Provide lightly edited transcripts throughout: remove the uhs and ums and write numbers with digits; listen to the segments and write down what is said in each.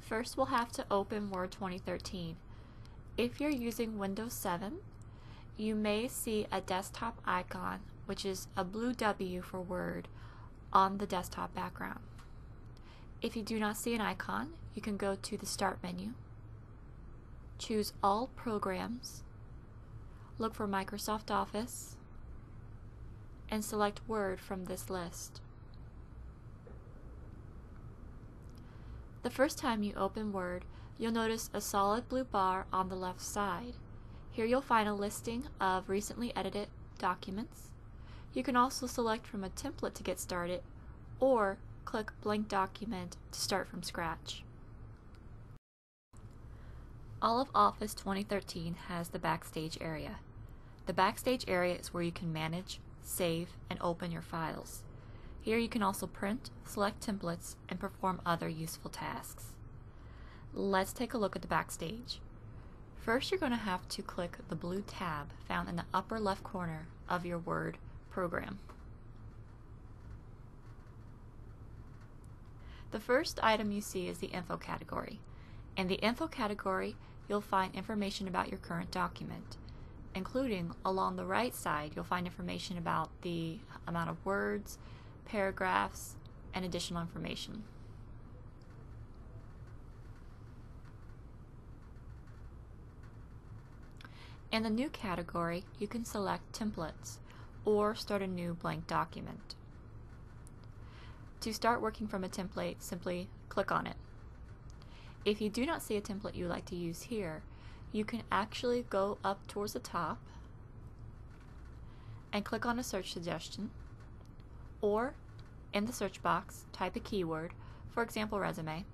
First, we'll have to open Word 2013. If you're using Windows 7, you may see a desktop icon, which is a blue W for Word, on the desktop background. If you do not see an icon, you can go to the Start menu, choose All Programs, look for Microsoft Office, and select Word from this list. The first time you open Word, you'll notice a solid blue bar on the left side. Here you'll find a listing of recently edited documents. You can also select from a template to get started, or click Blank Document to start from scratch. All of Office 2013 has the Backstage area. The Backstage area is where you can manage, save, and open your files. Here you can also print, select templates, and perform other useful tasks. Let's take a look at the Backstage. First, you're going to have to click the blue tab found in the upper left corner of your Word program. The first item you see is the Info category. In the Info category, you'll find information about your current document, including along the right side you'll find information about the amount of words, paragraphs, and additional information. In the New category, you can select Templates or start a new blank document. To start working from a template, simply click on it. If you do not see a template you like to use here, you can actually go up towards the top and click on a search suggestion, or in the search box type a keyword, for example resume,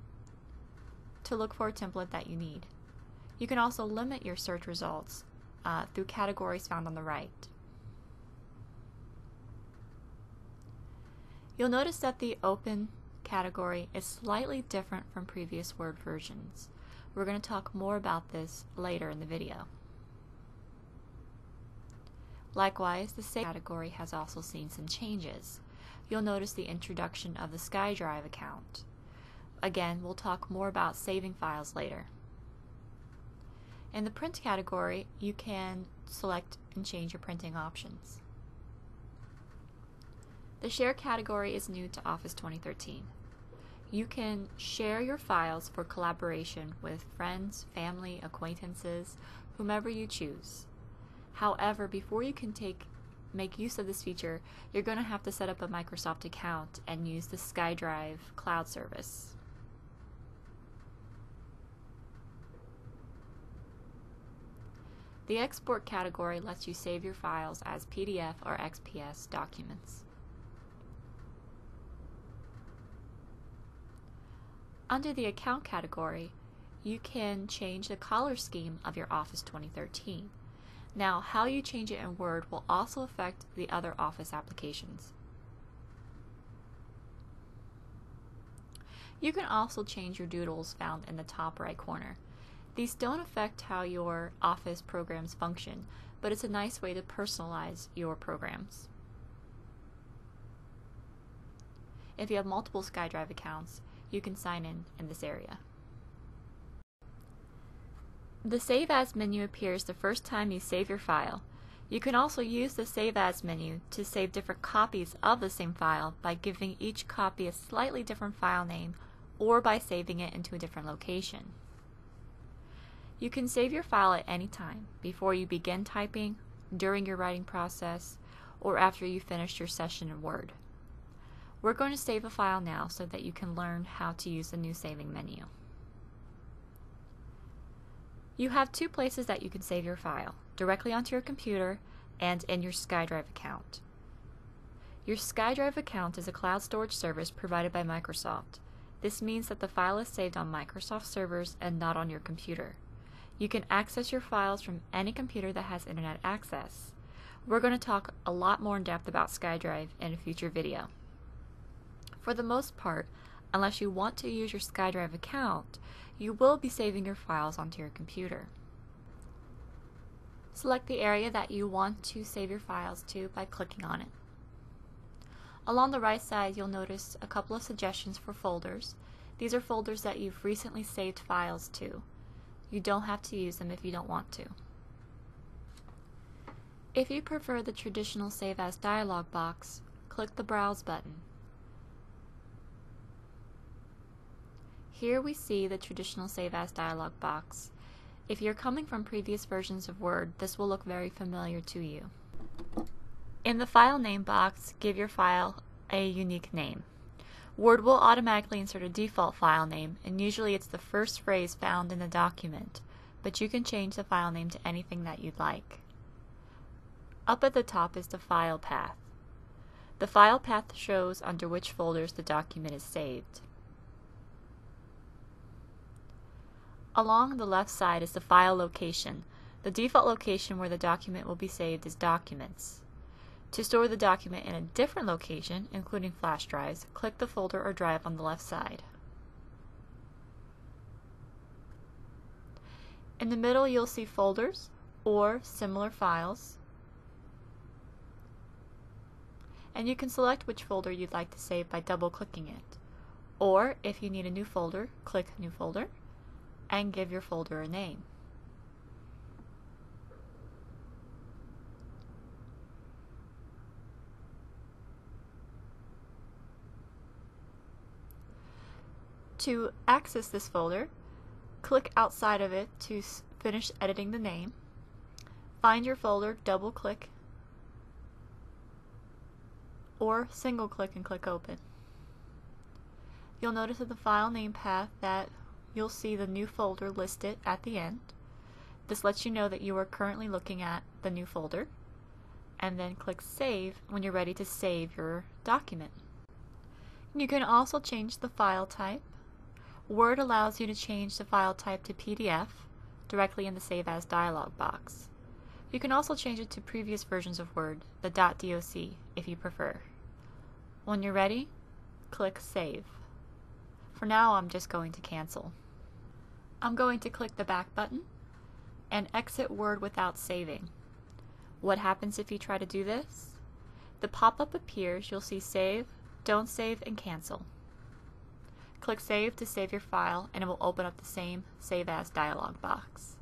to look for a template that you need. You can also limit your search results through categories found on the right. You'll notice that the Open category is slightly different from previous Word versions. We're going to talk more about this later in the video. Likewise, the Save category has also seen some changes. You'll notice the introduction of the SkyDrive account. Again, we'll talk more about saving files later. In the Print category, you can select and change your printing options. The Share category is new to Office 2013. You can share your files for collaboration with friends, family, acquaintances, whomever you choose. However, before you can make use of this feature, you're going to have to set up a Microsoft account and use the SkyDrive cloud service. The Export category lets you save your files as PDF or XPS documents. Under the Account category, you can change the color scheme of your Office 2013. Now, how you change it in Word will also affect the other Office applications. You can also change your doodles found in the top right corner. These don't affect how your Office programs function, but it's a nice way to personalize your programs. If you have multiple SkyDrive accounts, you can sign in this area. The Save As menu appears the first time you save your file. You can also use the Save As menu to save different copies of the same file by giving each copy a slightly different file name or by saving it into a different location. You can save your file at any time, before you begin typing, during your writing process, or after you finish your session in Word. We're going to save a file now so that you can learn how to use the new saving menu. You have two places that you can save your file, directly onto your computer and in your SkyDrive account. Your SkyDrive account is a cloud storage service provided by Microsoft. This means that the file is saved on Microsoft servers and not on your computer. You can access your files from any computer that has internet access. We're going to talk a lot more in depth about SkyDrive in a future video. For the most part, unless you want to use your SkyDrive account, you will be saving your files onto your computer. Select the area that you want to save your files to by clicking on it. Along the right side, you'll notice a couple of suggestions for folders. These are folders that you've recently saved files to. You don't have to use them if you don't want to. If you prefer the traditional Save As dialog box, click the Browse button. Here we see the traditional Save As dialog box. If you're coming from previous versions of Word, this will look very familiar to you. In the File Name box, give your file a unique name. Word will automatically insert a default file name, and usually it's the first phrase found in the document, but you can change the file name to anything that you'd like. Up at the top is the file path. The file path shows under which folders the document is saved. Along the left side is the file location. The default location where the document will be saved is Documents. To store the document in a different location, including flash drives, click the folder or drive on the left side. In the middle you'll see Folders or Similar Files, and you can select which folder you'd like to save by double-clicking it. Or, if you need a new folder, click New Folder and give your folder a name. To access this folder, click outside of it to finish editing the name. Find your folder, double-click, or single-click and click Open. You'll notice at the file name path that you'll see the new folder listed at the end. This lets you know that you are currently looking at the new folder, and then click Save when you're ready to save your document. You can also change the file type. Word allows you to change the file type to PDF directly in the Save As dialog box. You can also change it to previous versions of Word, the .doc, if you prefer. When you're ready, click Save. For now, I'm just going to cancel. I'm going to click the back button and exit Word without saving. What happens if you try to do this? The pop-up appears, you'll see Save, Don't Save, and Cancel. Click Save to save your file and it will open up the same Save As dialog box.